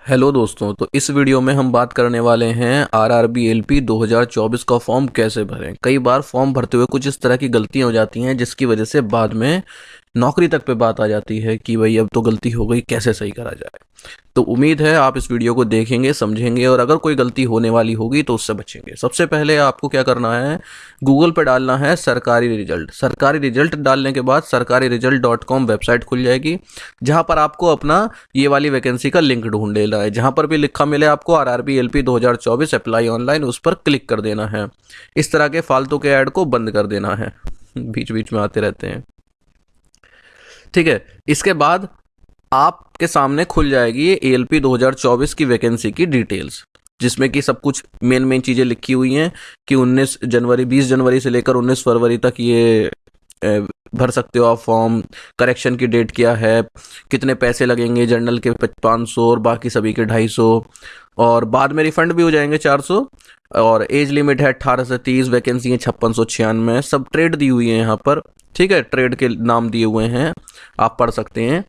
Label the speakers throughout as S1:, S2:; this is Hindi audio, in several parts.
S1: हेलो दोस्तों, तो इस वीडियो में हम बात करने वाले हैं आरआरबी एलपी 2024 का फॉर्म कैसे भरें। कई बार फॉर्म भरते हुए कुछ इस तरह की गलतियां हो जाती हैं जिसकी वजह से बाद में नौकरी तक पे बात आ जाती है कि भाई अब तो गलती हो गई, कैसे सही करा जाए। तो उम्मीद है आप इस वीडियो को देखेंगे, समझेंगे और अगर कोई गलती होने वाली होगी तो उससे बचेंगे। सबसे पहले आपको क्या करना है, गूगल पर डालना है सरकारी रिजल्ट। सरकारी रिजल्ट डालने के बाद सरकारी रिजल्ट .com वेबसाइट खुल जाएगी, जहां पर आपको अपना ये वाली वैकेंसी का लिंक ढूंढ लेना है। जहां पर भी लिखा मिले आपको आरआरबी एलपी 2024 अप्लाई ऑनलाइन, उस पर क्लिक कर देना है। इस तरह के फालतू के ऐड को बंद कर देना है, बीच बीच में आते रहते हैं। ठीक है, इसके बाद आपके सामने खुल जाएगी ये एएलपी 2024 की वैकेंसी की डिटेल्स, जिसमें कि सब कुछ मेन मेन चीज़ें लिखी हुई हैं कि 20 जनवरी से लेकर 19 फरवरी तक ये भर सकते हो आप फॉर्म। करेक्शन की डेट क्या है, कितने पैसे लगेंगे, जनरल के 500 और बाकी सभी के 250, और बाद में रिफंड भी हो जाएंगे 400। और एज लिमिट है 18 से 30, वैकेंसी है 5696। सब ट्रेड दी हुई है यहाँ पर। ठीक है, ट्रेड के नाम दिए हुए हैं, आप पढ़ सकते हैं।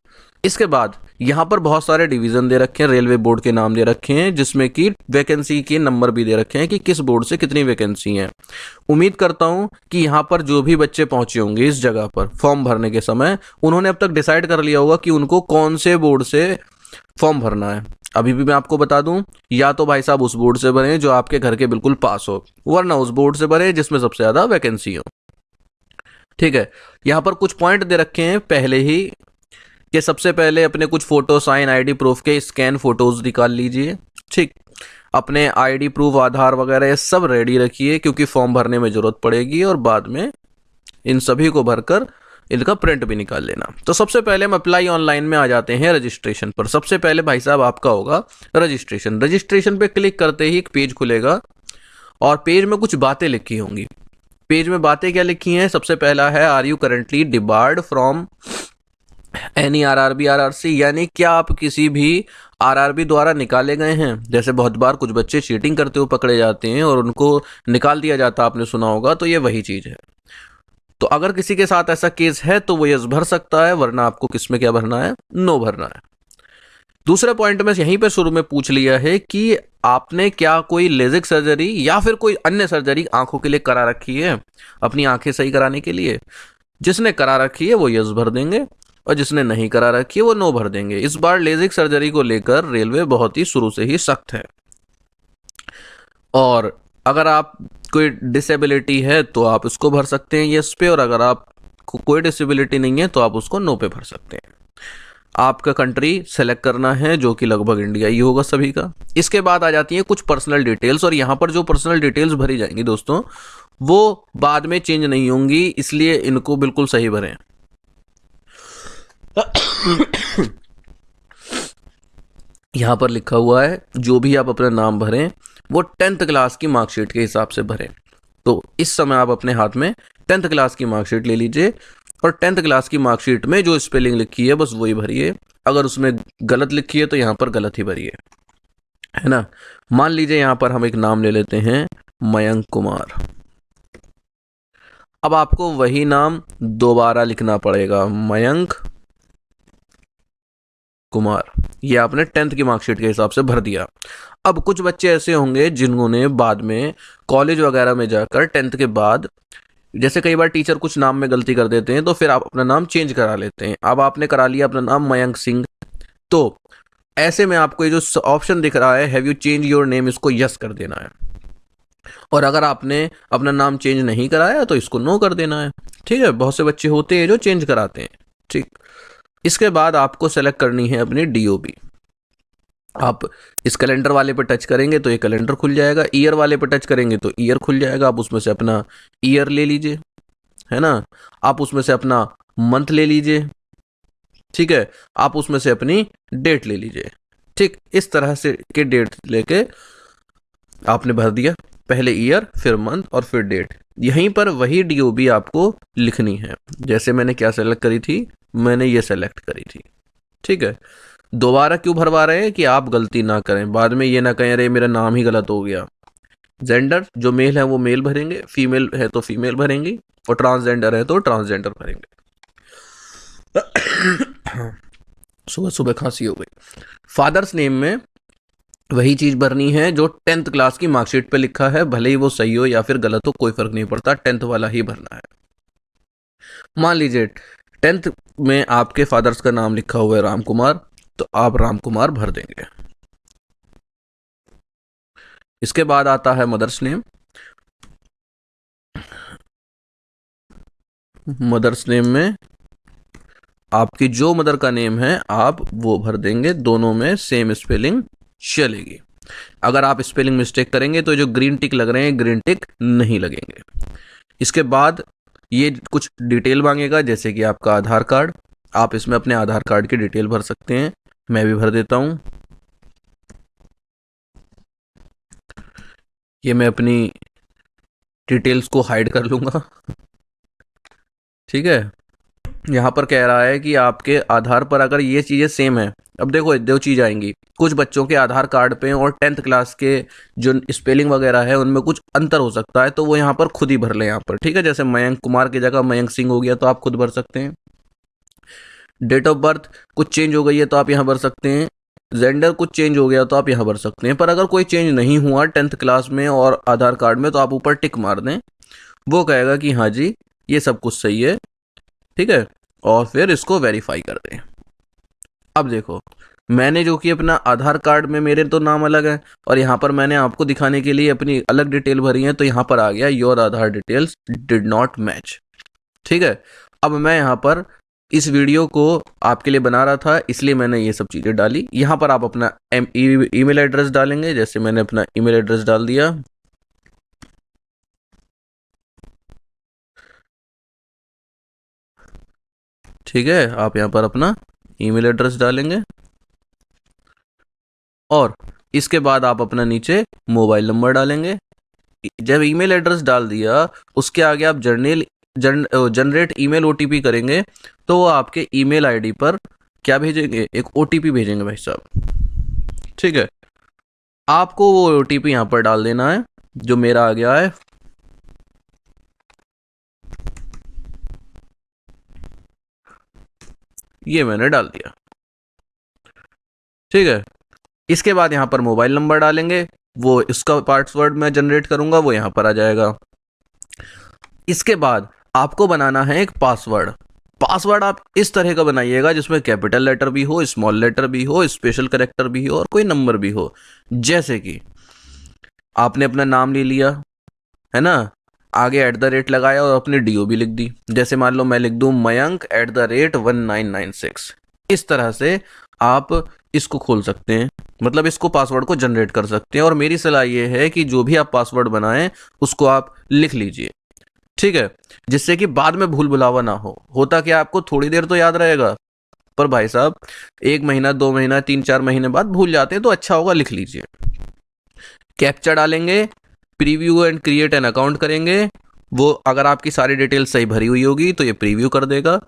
S1: इसके बाद यहाँ पर बहुत सारे डिवीज़न दे रखे हैं, रेलवे बोर्ड के नाम दे रखे हैं, जिसमें कि वैकेंसी के नंबर भी दे रखे हैं कि किस बोर्ड से कितनी वैकेंसी हैं। उम्मीद करता हूँ कि यहाँ पर जो भी बच्चे पहुँचे होंगे इस जगह पर फॉर्म भरने के समय, उन्होंने अब तक डिसाइड कर लिया होगा कि उनको कौन से बोर्ड से फॉर्म भरना है। अभी भी मैं आपको बता दूं, या तो भाई साहब उस बोर्ड से भरें जो आपके घर के बिल्कुल पास हो, वरना उस बोर्ड से भरें जिसमें सबसे ज़्यादा वैकेंसी हो। ठीक है, यहाँ पर कुछ पॉइंट दे रखे हैं पहले ही कि सबसे पहले अपने कुछ फोटो, साइन, आईडी प्रूफ के स्कैन फोटोज निकाल लीजिए। ठीक, अपने आईडी प्रूफ, आधार वगैरह ये सब रेडी रखिए, क्योंकि फॉर्म भरने में ज़रूरत पड़ेगी और बाद में इन सभी को भरकर इनका प्रिंट भी निकाल लेना। तो सबसे पहले हम अप्लाई ऑनलाइन में आ जाते हैं रजिस्ट्रेशन पर। सबसे पहले भाई साहब आपका होगा रजिस्ट्रेशन। रजिस्ट्रेशन पे क्लिक करते ही एक पेज खुलेगा और पेज में कुछ बातें लिखी होंगी। पेज में बातें क्या लिखी हैं, सबसे पहला है are you currently debarred from any RRB RRC, यानी क्या आप किसी भी आरआरबी द्वारा निकाले गए हैं। जैसे बहुत बार कुछ बच्चे चीटिंग करते हुए पकड़े जाते हैं और उनको निकाल दिया जाता, आपने सुना होगा, तो ये वही चीज़ है। तो अगर किसी के साथ ऐसा केस है तो वो यस भर सकता है, वरना आपको किस में क्या भरना है, नो भरना है। दूसरे पॉइंट में यहीं पर शुरू में पूछ लिया है कि आपने क्या कोई लेजिक सर्जरी या फिर कोई अन्य सर्जरी आंखों के लिए करा रखी है, अपनी आंखें सही कराने के लिए। जिसने करा रखी है वो यस भर देंगे और जिसने नहीं करा रखी है वो नो भर देंगे। इस बार लेजिक सर्जरी को लेकर रेलवे बहुत ही शुरू से ही सख्त है। और अगर आप कोई डिसेबिलिटी है तो आप उसको भर सकते हैं यस पे, और अगर आप कोई डिसेबिलिटी नहीं है तो आप उसको नो पे भर सकते हैं। आपका कंट्री सेलेक्ट करना है, जो कि लगभग इंडिया ही होगा सभी का। इसके बाद आ जाती है कुछ पर्सनल डिटेल्स, और यहाँ पर जो पर्सनल डिटेल्स भरी जाएंगी दोस्तों, वो बाद में चेंज नहीं होंगी, इसलिए इनको बिल्कुल सही भरें। यहाँ पर लिखा हुआ है जो भी आप अपना नाम भरें वो 10th क्लास की मार्कशीट के हिसाब से भरें। तो इस समय आप अपने हाथ में 10th क्लास की मार्कशीट ले लीजिए और 10th क्लास की मार्कशीट में जो स्पेलिंग लिखी है बस वही भरिए। अगर उसमें गलत लिखी है तो यहाँ पर गलत ही भरिए, है ना। मान लीजिए यहाँ पर हम एक नाम ले लेते हैं, मयंक कुमार। अब आपको वही नाम दोबारा लिखना पड़ेगा, मयंक कुमार। ये आपने 10th की मार्कशीट के हिसाब से भर दिया। अब कुछ बच्चे ऐसे होंगे जिन्होंने बाद में कॉलेज वगैरह में जाकर 10th के बाद, जैसे कई बार टीचर कुछ नाम में गलती कर देते हैं तो फिर आप अपना नाम चेंज करा लेते हैं। अब आपने करा लिया अपना नाम मयंक सिंह, तो ऐसे में आपको ये जो ऑप्शन दिख रहा है have you change your name, इसको यस कर देना है। और अगर आपने अपना नाम चेंज नहीं कराया तो इसको नो कर देना है। ठीक है, बहुत से बच्चे होते हैं जो चेंज कराते हैं। ठीक, इसके बाद आपको सेलेक्ट करनी है अपनी डीओबी। आप इस कैलेंडर वाले पे टच करेंगे तो ये कैलेंडर खुल जाएगा, ईयर वाले पे टच करेंगे तो ईयर खुल जाएगा। आप उसमें से अपना ईयर ले लीजिए, है ना। आप उसमें से अपना मंथ ले लीजिए, ठीक है। आप उसमें से अपनी डेट ले लीजिए। ठीक, इस तरह से के डेट लेके आपने भर दिया, पहले ईयर फिर मंथ और फिर डेट। यहीं पर वही डीओबी आपको लिखनी है। जैसे मैंने क्या सेलेक्ट करी थी, मैंने ये सेलेक्ट करी थी। ठीक है, दोबारा क्यों भरवा रहे हैं कि आप गलती ना करें, बाद में ये ना कहें अरे मेरा नाम ही गलत हो गया। जेंडर जो मेल है वो मेल भरेंगे, फीमेल है तो फीमेल भरेंगी, और ट्रांसजेंडर है तो ट्रांसजेंडर भरेंगे। सुबह सुबह खांसी हो गई। फादर्स नेम में वही चीज़ भरनी है जो 10th क्लास की मार्कशीट पे लिखा है, भले ही वो सही हो या फिर गलत हो, कोई फ़र्क नहीं पड़ता, 10th वाला ही भरना है। मान लीजिए 10th में आपके फादर्स का नाम लिखा हुआ है राम कुमार, तो आप राम कुमार भर देंगे। इसके बाद आता है मदर्स नेम। मदर्स नेम में आपकी जो मदर का नेम है आप वो भर देंगे, दोनों में सेम स्पेलिंग चलेगी। अगर आप स्पेलिंग मिस्टेक करेंगे तो जो ग्रीन टिक लग रहे हैं ग्रीन टिक नहीं लगेंगे। इसके बाद ये कुछ डिटेल मांगेगा, जैसे कि आपका आधार कार्ड। आप इसमें अपने आधार कार्ड की डिटेल भर सकते हैं, मैं भी भर देता हूँ। ये मैं अपनी डिटेल्स को हाइड कर लूँगा, ठीक है। यहाँ पर कह रहा है कि आपके आधार पर अगर ये चीज़ें सेम है, अब देखो दो चीज़ आएंगी, कुछ बच्चों के आधार कार्ड पे और 10th क्लास के जो स्पेलिंग वगैरह है उनमें कुछ अंतर हो सकता है, तो वो यहाँ पर खुद ही भर लें यहाँ पर, ठीक है। जैसे मयंक कुमार की जगह मयंक सिंह हो गया तो आप खुद भर सकते हैं। डेट ऑफ बर्थ कुछ चेंज हो गई है तो आप यहाँ भर सकते हैं। जेंडर कुछ चेंज हो गया तो आप यहाँ भर सकते हैं। पर अगर कोई चेंज नहीं हुआ 10th क्लास में और आधार कार्ड में, तो आप ऊपर टिक मार दें, वो कहेगा कि हाँ जी ये सब कुछ सही है, ठीक है, और फिर इसको वेरीफाई कर दें। अब देखो मैंने जो कि अपना आधार कार्ड में मेरे तो नाम अलग है और यहाँ पर मैंने आपको दिखाने के लिए अपनी अलग डिटेल भरी है, तो यहाँ पर आ गया your Aadhaar details did not match, ठीक है। अब मैं यहाँ पर इस वीडियो को आपके लिए बना रहा था, इसलिए मैंने ये सब चीज़ें डाली। यहाँ पर आप अपना ईमेल एड्रेस डालेंगे, जैसे मैंने अपना ईमेल एड्रेस डाल दिया, ठीक है। आप यहाँ पर अपना ईमेल एड्रेस डालेंगे और इसके बाद आप अपना नीचे मोबाइल नंबर डालेंगे। जब ईमेल एड्रेस डाल दिया उसके आगे आप जनरेट ईमेल ओटीपी करेंगे, तो वो आपके ईमेल आईडी पर क्या भेजेंगे, एक ओटीपी भेजेंगे भाई साहब, ठीक है। आपको वो ओटीपी यहाँ पर डाल देना है, जो मेरा आ गया है, ये मैंने डाल दिया, ठीक है। इसके बाद यहाँ पर मोबाइल नंबर डालेंगे, वो इसका पासवर्ड मैं जनरेट करूंगा, वो यहाँ पर आ जाएगा। इसके बाद आपको बनाना है एक पासवर्ड। पासवर्ड आप इस तरह का बनाइएगा जिसमें कैपिटल लेटर भी हो, स्मॉल लेटर भी हो, स्पेशल कैरेक्टर भी हो और कोई नंबर भी हो। जैसे कि आपने अपना नाम ले लिया है ना, आगे @ लगाया और अपनी डीओबी लिख दी। जैसे मान लो मैं लिख दूं मयंक @1996। इस तरह से आप इसको खोल सकते हैं, मतलब इसको पासवर्ड को जनरेट कर सकते हैं। और मेरी सलाह ये है कि जो भी आप पासवर्ड बनाएं उसको आप लिख लीजिए, ठीक है, जिससे कि बाद में भूल भुलावा ना हो। होता क्या, आपको थोड़ी देर तो याद रहेगा, पर भाई साहब 1 महीना 2 महीना 3-4 महीने बाद भूल जाते हैं, तो अच्छा होगा लिख लीजिए। कैप्चा डालेंगे, preview and create an account करेंगे। वो अगर आपकी सारी डिटेल सही भरी हुई होगी तो ये प्रीव्यू कर देगा।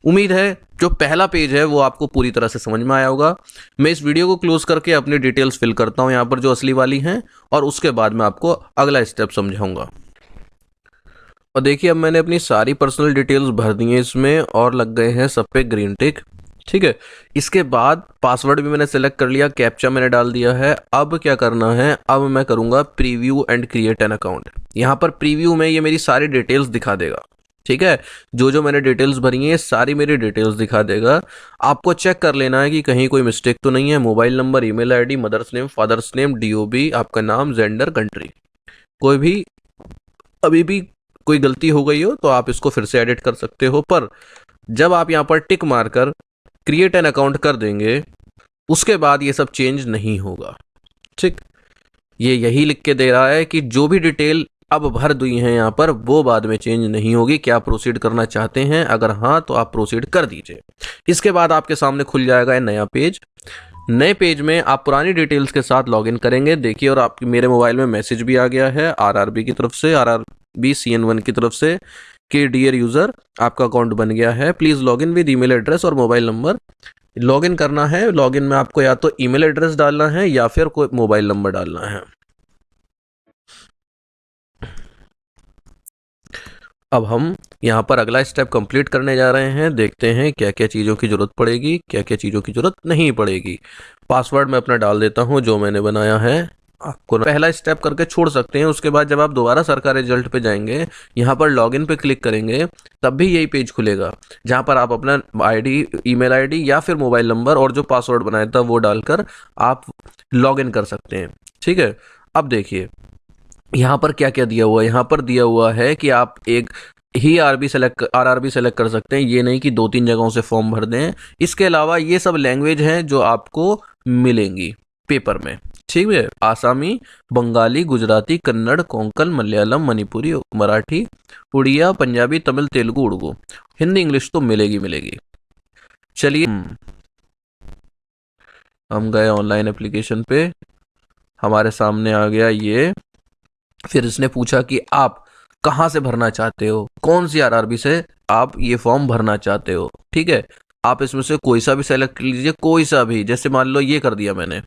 S1: उम्मीद है जो पहला पेज है वो आपको पूरी तरह से समझ में आया होगा। मैं इस वीडियो को क्लोज करके अपनी डिटेल्स फिल करता हूँ यहाँ पर जो असली वाली हैं, और उसके बाद मैं आपको अगला स्टेप समझाऊंगा। और देखिए अब मैंने अपनी सारी पर्सनल डिटेल्स भर दी हैं इसमें और लग गए हैं सब पे ग्रीन टिक, ठीक है। इसके बाद पासवर्ड भी मैंने सेलेक्ट कर लिया, कैप्चा मैंने डाल दिया है। अब क्या करना है, अब मैं करूंगा preview and create an account. यहाँ पर प्रीव्यू में ये मेरी सारी डिटेल्स दिखा देगा, ठीक है। जो जो मैंने डिटेल्स भरी हैं सारी मेरी डिटेल्स दिखा देगा। आपको चेक कर लेना है कि कहीं कोई मिस्टेक तो नहीं है। Mobile number, email ID, mother's name, father's name, DOB, आपका नाम, जेंडर, कंट्री, कोई भी अभी भी कोई गलती हो गई हो तो आप इसको फिर से एडिट कर सकते हो। पर जब आप यहाँ पर टिक मारकर क्रिएट एन अकाउंट कर देंगे उसके बाद ये सब चेंज नहीं होगा, ठीक। ये यही लिख के दे रहा है कि जो भी डिटेल अब भर दी है यहाँ पर वो बाद में चेंज नहीं होगी। क्या प्रोसीड करना चाहते हैं, अगर हाँ तो आप प्रोसीड कर दीजिए। इसके बाद आपके सामने खुल जाएगा नया पेज। नए पेज में आप पुरानी डिटेल्स के साथ लॉगिन करेंगे, देखिए। और आपके मेरे मोबाइल में मैसेज भी आ गया है आरआरबी की तरफ से, आरआरबी CN1 की तरफ से कि डियर यूज़र आपका अकाउंट बन गया है, please login with email address और मोबाइल नंबर। लॉगिन करना है, लॉगिन में आपको या तो ईमेल एड्रेस डालना है या फिर कोई मोबाइल नंबर डालना है। अब हम यहाँ पर अगला स्टेप कंप्लीट करने जा रहे हैं, देखते हैं क्या क्या चीज़ों की ज़रूरत पड़ेगी, क्या क्या चीज़ों की ज़रूरत नहीं पड़ेगी। पासवर्ड मैं अपना डाल देता हूँ जो मैंने बनाया है। आपको पहला स्टेप करके छोड़ सकते हैं, उसके बाद जब आप दोबारा सर का रिजल्ट पे जाएंगे, यहाँ पर लॉगिन पे क्लिक करेंगे, तब भी यही पेज खुलेगा जहाँ पर आप अपना आईडी, ईमेल आईडी या फिर मोबाइल नंबर और जो पासवर्ड बनाया था वो डालकर आप लॉगिन कर सकते हैं। ठीक है, अब देखिए यहाँ पर क्या क्या दिया हुआ है। यहाँ पर दिया हुआ है कि आप एक ही आरआरबी सेलेक्ट कर सकते हैं, ये नहीं कि 2-3 जगहों से फॉर्म भर दें। इसके अलावा ये सब लैंग्वेज हैं जो आपको मिलेंगी पेपर में। ठीक है, आसामी, बंगाली, गुजराती, कन्नड़, कोंकण, मलयालम, मणिपुरी, मराठी, उड़िया, पंजाबी, तमिल, तेलुगु, उर्दू, हिंदी, इंग्लिश तो मिलेगी मिलेगी। चलिए हम गए ऑनलाइन एप्लीकेशन पे, हमारे सामने आ गया ये। फिर इसने पूछा कि आप कहाँ से भरना चाहते हो, कौन सी आरआरबी से आप ये फॉर्म भरना चाहते हो। ठीक है, आप इसमें से कोई सा भी सेलेक्ट कर लीजिए, कोई सा भी। जैसे मान लो ये कर दिया मैंने,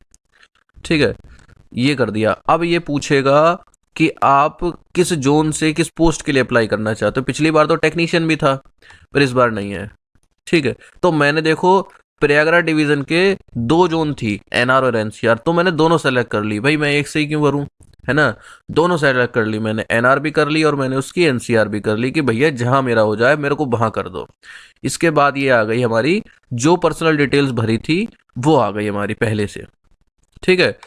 S1: ठीक है, ये कर दिया। अब ये पूछेगा कि आप किस जोन से किस पोस्ट के लिए अप्लाई करना चाहते हो। पिछली बार तो टेक्नीशियन भी था, पर इस बार नहीं है। ठीक है, तो मैंने देखो प्रयागराज डिवीजन के 2 जोन थी, एनआर और एनसीआर, तो मैंने दोनों सेलेक्ट कर ली। भाई मैं एक से ही क्यों भरूं, है ना। दोनों सेलेक्ट कर ली मैंने, एनआर भी कर ली और मैंने उसकी एनसीआर भी कर ली कि भैया जहां मेरा हो जाए मेरे को वहां कर दो। इसके बाद ये आ गई हमारी जो पर्सनल डिटेल्स भरी थी वो आ गई हमारी पहले से। ठीक है,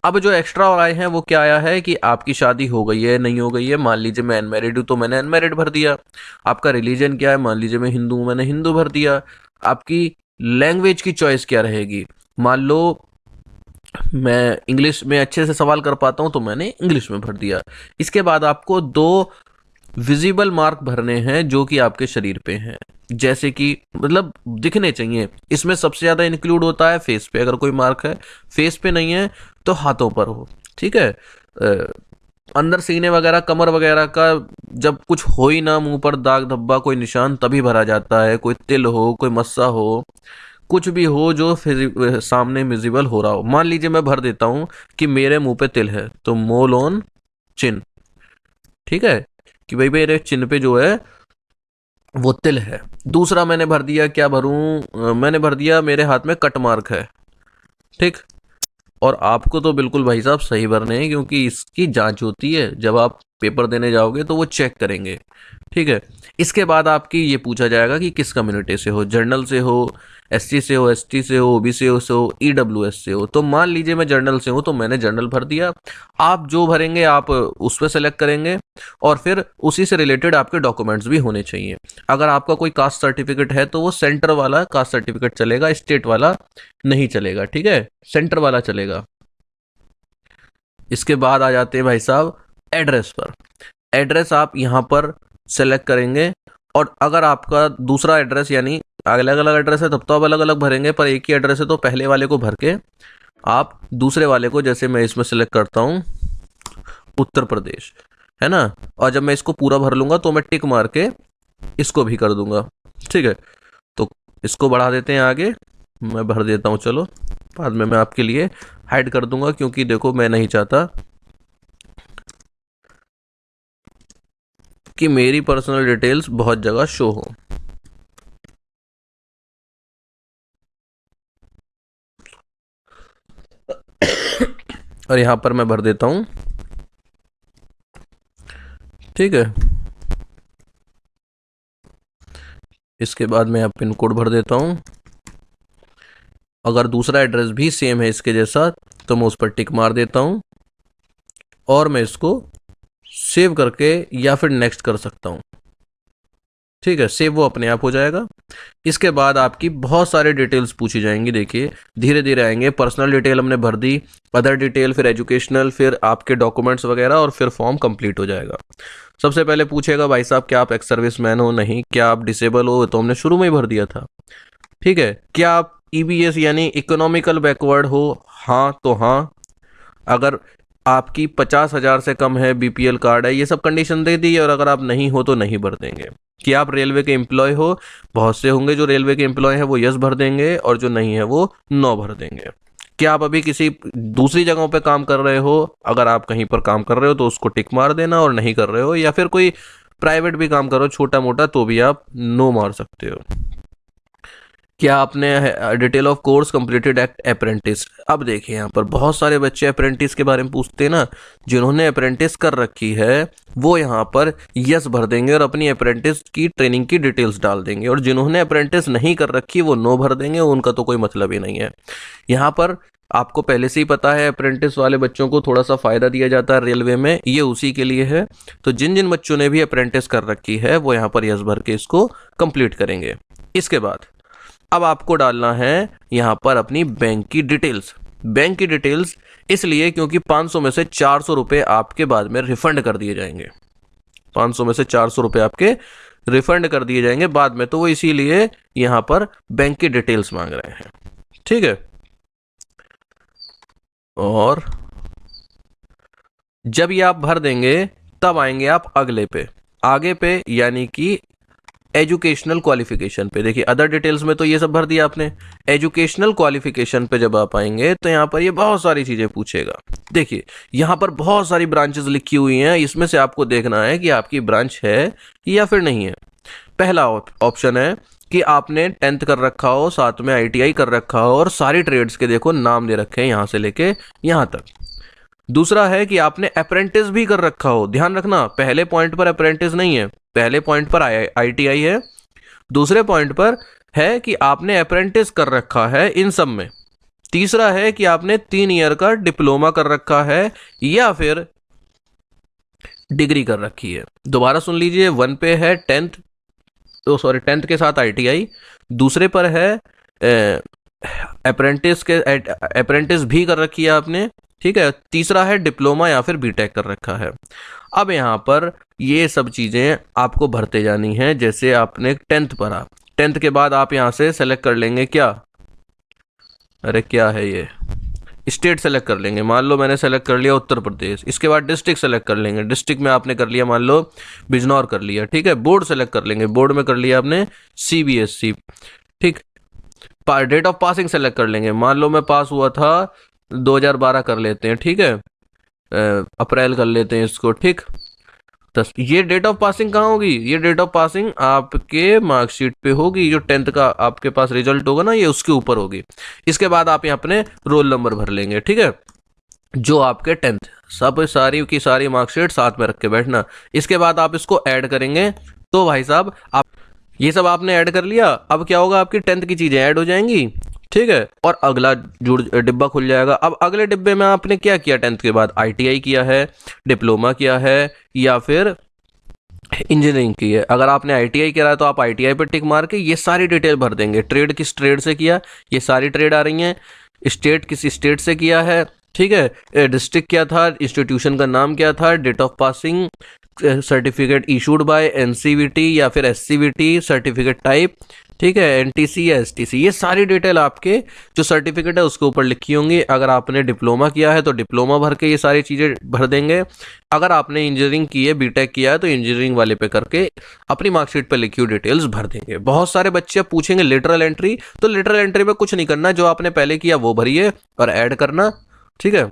S1: अब जो एक्स्ट्रा आए हैं वो क्या आया है कि आपकी शादी हो गई है नहीं हो गई है। मान लीजिए मैं अनमैरिड हूँ तो मैंने अनमैरिड भर दिया। आपका रिलीजन क्या है, मान लीजिए मैं हिंदू हूँ, मैंने हिंदू भर दिया। आपकी लैंग्वेज की चॉइस क्या रहेगी, मान लो मैं इंग्लिश में अच्छे से सवाल कर पाता हूं तो मैंने इंग्लिश में भर दिया। इसके बाद आपको 2 विजिबल मार्क भरने हैं जो कि आपके शरीर पे हैं, जैसे कि मतलब दिखने चाहिए। इसमें सबसे ज्यादा इंक्लूड होता है फेस पे, अगर कोई मार्क है। फेस पे नहीं है तो हाथों पर हो। ठीक है, अंदर सीने वगैरह, कमर वगैरह का जब कुछ हो ही ना, मुंह पर दाग धब्बा कोई निशान, तभी भरा जाता है। कोई तिल हो, कोई मस्सा हो, कुछ भी हो जो सामने विजिबल हो रहा हो। मान लीजिए मैं भर देता हूं कि मेरे मुंह पे तिल है, तो मोल ऑन चिन। ठीक है, कि भाई मेरे चिन पे जो है वो तिल है। दूसरा मैंने भर दिया, क्या भरूं, मैंने भर दिया मेरे हाथ में कट मार्क है। ठीक, और आपको तो बिल्कुल भाई साहब सही भरने हैं, क्योंकि इसकी जांच होती है जब आप पेपर देने जाओगे तो वो चेक करेंगे। ठीक है, इसके बाद आपकी ये पूछा जाएगा कि किस कम्युनिटी से हो, जनरल से हो, एससी से हो, एसटी से हो, ओबीसी से हो, ईडब्ल्यूएस से हो। तो मान लीजिए मैं जनरल से हूं तो मैंने जनरल भर दिया। आप जो भरेंगे आप उस पर सेलेक्ट करेंगे, और फिर उसी से रिलेटेड आपके डॉक्यूमेंट्स भी होने चाहिए। अगर आपका कोई कास्ट सर्टिफिकेट है तो वो सेंटर वाला कास्ट सर्टिफिकेट चलेगा, स्टेट वाला नहीं चलेगा। ठीक है, सेंटर वाला चलेगा। इसके बाद आ जाते हैं भाई साहब एड्रेस पर। एड्रेस आप यहाँ पर सेलेक्ट करेंगे, और अगर आपका दूसरा एड्रेस यानी अलग अलग एड्रेस है तब तो आप अलग अलग भरेंगे, पर एक ही एड्रेस है तो पहले वाले को भर के आप दूसरे वाले को, जैसे मैं इसमें सेलेक्ट करता हूँ उत्तर प्रदेश, है ना, और जब मैं इसको पूरा भर लूंगा तो मैं टिक मार के इसको भी कर दूंगा। ठीक है, तो इसको बढ़ा देते हैं आगे, मैं भर देता हूँ। चलो बाद में मैं आपके लिए हाइड कर दूंगा, क्योंकि देखो मैं नहीं चाहता कि मेरी पर्सनल डिटेल्स बहुत जगह शो हो। और यहां पर मैं भर देता हूं। ठीक है, इसके बाद मैं पिन कोड भर देता हूं। अगर दूसरा एड्रेस भी सेम है इसके जैसा तो मैं उस पर टिक मार देता हूं, और मैं इसको सेव करके या फिर नेक्स्ट कर सकता हूं। ठीक है, सेव वो अपने आप हो जाएगा। इसके बाद आपकी बहुत सारे डिटेल्स पूछी जाएंगी। देखिए धीरे धीरे आएंगे। पर्सनल डिटेल हमने भर दी, अदर डिटेल, फिर एजुकेशनल, फिर आपके डॉक्यूमेंट्स वगैरह, और फिर फॉर्म कंप्लीट हो जाएगा। सबसे पहले पूछेगा भाई साहब क्या आप एक्स सर्विस मैन हो, नहीं। क्या आप डिसेबल हो, तो हमने शुरू में ही भर दिया था। ठीक है, क्या आप ईबीएस यानी इकोनॉमिकल बैकवर्ड हो, हाँ तो हाँ। अगर आपकी 50,000 से कम है, बीपीएल कार्ड है, ये सब कंडीशन दे दी। और अगर आप नहीं हो तो नहीं भर देंगे। कि आप रेलवे के एम्प्लॉय हो, बहुत से होंगे जो रेलवे के एम्प्लॉय हैं, वो यस भर देंगे, और जो नहीं है वो नो भर देंगे। क्या आप अभी किसी दूसरी जगहों पे काम कर रहे हो, अगर आप कहीं पर काम कर रहे हो तो उसको टिक मार देना, और नहीं कर रहे हो या फिर कोई प्राइवेट भी काम करो छोटा मोटा तो भी आप नो मार सकते हो। क्या आपने detail of course completed at apprentice. अब देखिए यहाँ पर बहुत सारे बच्चे अप्रेंटिस के बारे में पूछते हैं ना, जिन्होंने अप्रेंटिस कर रखी है वो यहाँ पर यस भर देंगे और अपनी अप्रेंटिस की ट्रेनिंग की डिटेल्स डाल देंगे, और जिन्होंने अप्रेंटिस नहीं कर रखी वो नो भर देंगे, उनका तो कोई मतलब ही नहीं है। यहाँ पर आपको पहले से ही पता है अप्रेंटिस वाले बच्चों को थोड़ा सा फ़ायदा दिया जाता है रेलवे में, ये उसी के लिए है। तो जिन जिन बच्चों ने भी अप्रेंटिस कर रखी है वो यहाँ पर यस भर के इसको कंप्लीट करेंगे। इसके बाद अब आपको डालना है यहाँ पर अपनी बैंक की डिटेल्स। बैंक की डिटेल्स इसलिए क्योंकि 500 में से 400 रुपये आपके बाद में रिफंड कर दिए जाएंगे। 500 में से 400 रुपये आपके रिफंड कर दिए जाएंगे बाद में, तो वो इसीलिए यहाँ पर बैंक की डिटेल्स मांग रहे हैं। ठीक है, और जब ये आप भर देंगे तब आएंगे आप अगले पे, आगे पे, यानी कि एजुकेशनल क्वालिफिकेशन पे। देखिए अदर डिटेल्स में तो ये सब भर दिया आपने, एजुकेशनल क्वालिफिकेशन पे जब आप आएंगे तो यहाँ पर ये बहुत सारी चीज़ें पूछेगा। देखिए यहाँ पर बहुत सारी ब्रांचेस लिखी हुई हैं, इसमें से आपको देखना है कि आपकी ब्रांच है या फिर नहीं है। पहला ऑप्शन है कि आपने 10th कर रखा हो, साथ में ITI कर रखा हो और सारी ट्रेड्स के देखो नाम दे रखे हैं यहाँ से लेके यहाँ तक। दूसरा है कि आपने अप्रेंटिस भी कर रखा हो। ध्यान रखना पहले पॉइंट पर अप्रेंटिस नहीं है, पहले पॉइंट पर ITI है, दूसरे पॉइंट पर है कि आपने अप्रेंटिस कर रखा है इन सब में। तीसरा है कि आपने 3 ईयर का डिप्लोमा कर रखा है या फिर डिग्री कर रखी है। दोबारा सुन लीजिए, 1 पे है 10th के साथ ITI, दूसरे पर है अप्रेंटिस भी कर रखी है आपने, ठीक है, तीसरा है डिप्लोमा या फिर बीटेक कर रखा है। अब यहाँ पर ये सब चीज़ें आपको भरते जानी है। जैसे आपने 10th पढ़ा, 10th के बाद आप यहाँ से सेलेक्ट कर लेंगे क्या, अरे क्या है ये, स्टेट सेलेक्ट कर लेंगे। मान लो मैंने सेलेक्ट कर लिया उत्तर प्रदेश, इसके बाद डिस्ट्रिक्ट सेलेक्ट कर लेंगे, डिस्ट्रिक्ट में आपने कर लिया मान लो बिजनौर कर लिया, ठीक है। बोर्ड सेलेक्ट कर लेंगे, बोर्ड में कर लिया आपने CBSE, ठीक। डेट ऑफ पासिंग सेलेक्ट कर लेंगे, मान लो मैं पास हुआ था 2012 कर लेते हैं, ठीक है, अप्रैल कर लेते हैं इसको, ठीक। तो ये डेट ऑफ पासिंग कहाँ होगी, ये डेट ऑफ पासिंग आपके मार्कशीट पे होगी, जो 10th का आपके पास रिजल्ट होगा ना ये उसके ऊपर होगी। इसके बाद आप यहाँ अपने रोल नंबर भर लेंगे, ठीक है, जो आपके 10th, सब सारी की सारी मार्कशीट साथ में रख के बैठना। इसके बाद आप इसको ऐड करेंगे, तो भाई साहब आप ये सब आपने ऐड कर लिया। अब क्या होगा, आपकी 10th की चीज़ें ऐड हो जाएंगी, ठीक है, और अगला जुड़ डिब्बा खुल जाएगा। अब अगले डिब्बे में आपने क्या किया, 10th के बाद ITI किया है, डिप्लोमा किया है या फिर इंजीनियरिंग की है। अगर आपने ITI करा है तो आप ITI पे टिक मार के ये सारी डिटेल भर देंगे। ट्रेड किस ट्रेड से किया, ये सारी ट्रेड आ रही हैं। स्टेट किस स्टेट से किया है, ठीक है, डिस्ट्रिक्ट क्या था, इंस्टीट्यूशन का नाम क्या था, date of passing, certificate issued by NCVT या फिर SCVT, सर्टिफिकेट टाइप, ठीक है, NTC या STC, ये सारी डिटेल आपके जो सर्टिफिकेट है उसके ऊपर लिखी होंगी। अगर आपने डिप्लोमा किया है तो डिप्लोमा भर के ये सारी चीज़ें भर देंगे। अगर आपने इंजीनियरिंग की है, बीटेक किया है तो इंजीनियरिंग वाले पे करके अपनी मार्कशीट पे लिखी हुई डिटेल्स भर देंगे। बहुत सारे बच्चे अब पूछेंगे लिटरल एंट्री, तो लिटरल एंट्री में कुछ नहीं करना, जो आपने पहले किया वो भरिए और ऐड करना, ठीक है,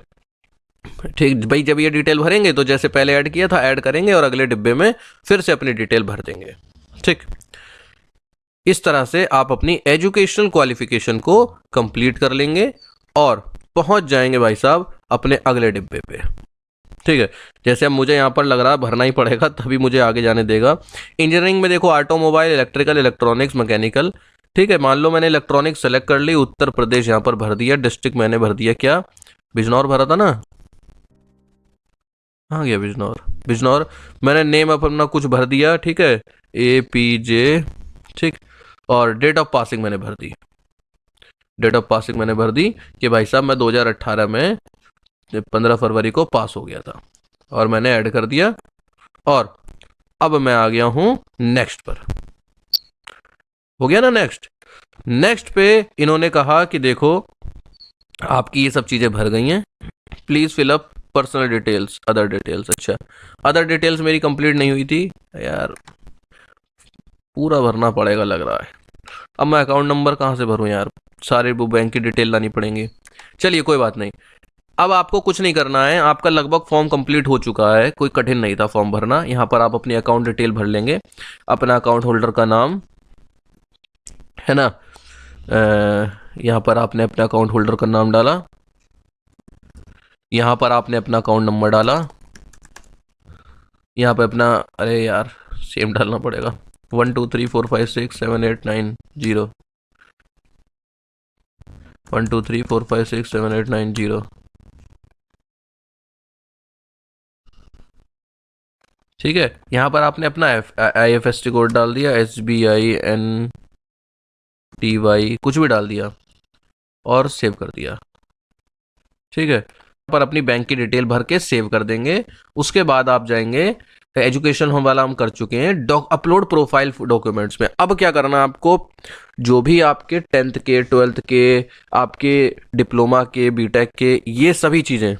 S1: ठीक भाई। जब ये डिटेल भरेंगे तो जैसे पहले ऐड किया था ऐड करेंगे और अगले डिब्बे में फिर से अपनी डिटेल भर देंगे, ठीक। इस तरह से आप अपनी एजुकेशनल क्वालिफिकेशन को कंप्लीट कर लेंगे और पहुंच जाएंगे भाई साहब अपने अगले डिब्बे पे, ठीक है। जैसे अब मुझे यहाँ पर लग रहा है भरना ही पड़ेगा तभी मुझे आगे जाने देगा। इंजीनियरिंग में देखो ऑटोमोबाइल, इलेक्ट्रिकल, इलेक्ट्रॉनिक्स, मैकेनिकल, ठीक है। मान लो मैंने इलेक्ट्रॉनिक्स सेलेक्ट कर ली, उत्तर प्रदेश यहाँ पर भर दिया, डिस्ट्रिक्ट मैंने भर दिया क्या, बिजनौर भरा था ना, हाँ गया बिजनौर, बिजनौर। मैंने नेम अपना कुछ भर दिया, ठीक है, APJ, ठीक, और डेट ऑफ पासिंग मैंने भर दी, डेट ऑफ पासिंग मैंने भर दी कि भाई साहब मैं 2018 में 15 फरवरी को पास हो गया था और मैंने ऐड कर दिया। और अब मैं आ गया हूं नेक्स्ट पर, हो गया ना नेक्स्ट। नेक्स्ट पे इन्होंने कहा कि देखो आपकी ये सब चीज़ें भर गई हैं, please fill up personal details, other details. अच्छा, अदर डिटेल्स मेरी कंप्लीट नहीं हुई थी यार, पूरा भरना पड़ेगा लग रहा है। अब मैं अकाउंट नंबर कहाँ से भरूँ यार, सारे वो बैंक की डिटेल लानी पड़ेंगी। चलिए कोई बात नहीं, अब आपको कुछ नहीं करना है, आपका लगभग फॉर्म कंप्लीट हो चुका है, कोई कठिन नहीं था फॉर्म भरना। यहाँ पर आप अपनी अकाउंट डिटेल भर लेंगे, अपना अकाउंट होल्डर का नाम है ना, यहाँ पर आपने अपना अकाउंट होल्डर का नाम डाला, यहाँ पर आपने अपना अकाउंट नंबर डाला, यहाँ पे अपना, अरे यार सेम डालना पड़ेगा, 123456789 123456789 ठीक है। यहाँ पर आपने अपना IFSC कोड डाल दिया, SBINTY कुछ भी डाल दिया और सेव कर दिया, ठीक है। पर अपनी बैंक की डिटेल भर के सेव कर देंगे। उसके बाद आप जाएंगे, एजुकेशन होम वाला हम कर चुके हैं, अपलोड प्रोफाइल डॉक्यूमेंट्स में। अब क्या करना है आपको, जो भी आपके 10th के 12th के, आपके डिप्लोमा के, बीटेक के, ये सभी चीज़ें,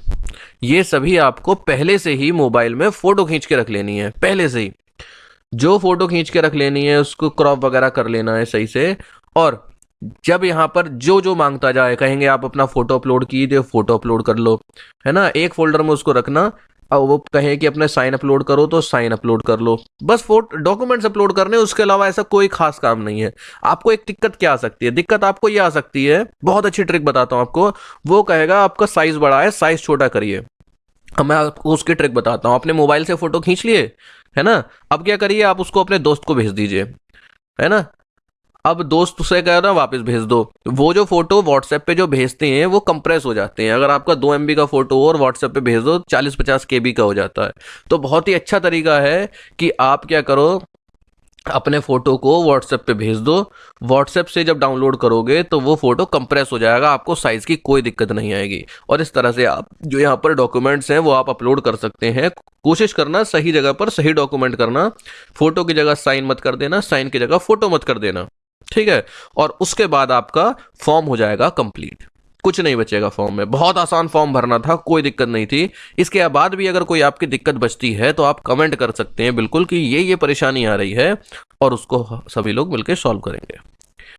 S1: ये सभी आपको पहले से ही मोबाइल में फ़ोटो खींच के रख लेनी है। पहले से ही जो फ़ोटो खींच के रख लेनी है, उसको क्रॉप वगैरह कर लेना है सही से। और जब यहाँ पर जो जो मांगता जाए, कहेंगे आप अपना फोटो अपलोड कीजिए, फोटो अपलोड कर लो, है ना, एक फोल्डर में उसको रखना। अब वो कहें कि अपने साइन अपलोड करो तो साइन अपलोड कर लो, बस फोटो डॉक्यूमेंट्स अपलोड करने, उसके अलावा ऐसा कोई खास काम नहीं है। आपको एक दिक्कत क्या आ सकती है, दिक्कत आपको ये आ सकती है, बहुत अच्छी ट्रिक बताता हूँ आपको। वो कहेगा आपका साइज बड़ा है, साइज छोटा करिए। अब मैं आपको उसकी ट्रिक बताता हूँ। अपने मोबाइल से फोटो खींच लिए, है ना, अब क्या करिए, आप उसको अपने दोस्त को भेज दीजिए, है ना। अब दोस्त से कह रहा वापस भेज दो। वो जो फोटो व्हाट्सएप पे जो भेजते हैं वो कंप्रेस हो जाते हैं। अगर आपका 2 MB का फोटो और व्हाट्सएप पे भेज दो 40-50 KB का हो जाता है। तो बहुत ही अच्छा तरीका है कि आप क्या करो, अपने फोटो को व्हाट्सएप पे भेज दो। व्हाट्सएप से जब डाउनलोड करोगे तो वो फोटो कंप्रेस हो जाएगा, आपको साइज की कोई दिक्कत नहीं आएगी। और इस तरह से आप जो यहाँ पर डॉक्यूमेंट्स हैं वो आप अपलोड कर सकते हैं। कोशिश करना सही जगह पर सही डॉक्यूमेंट करना, फोटो की जगह साइन मत कर देना, साइन की जगह फोटो मत कर देना, ठीक है। और उसके बाद आपका फॉर्म हो जाएगा कंप्लीट, कुछ नहीं बचेगा फॉर्म में। बहुत आसान फॉर्म भरना था, कोई दिक्कत नहीं थी। इसके बाद भी अगर कोई आपकी दिक्कत बचती है तो आप कमेंट कर सकते हैं बिल्कुल कि ये परेशानी आ रही है, और उसको सभी लोग मिलकर सॉल्व करेंगे।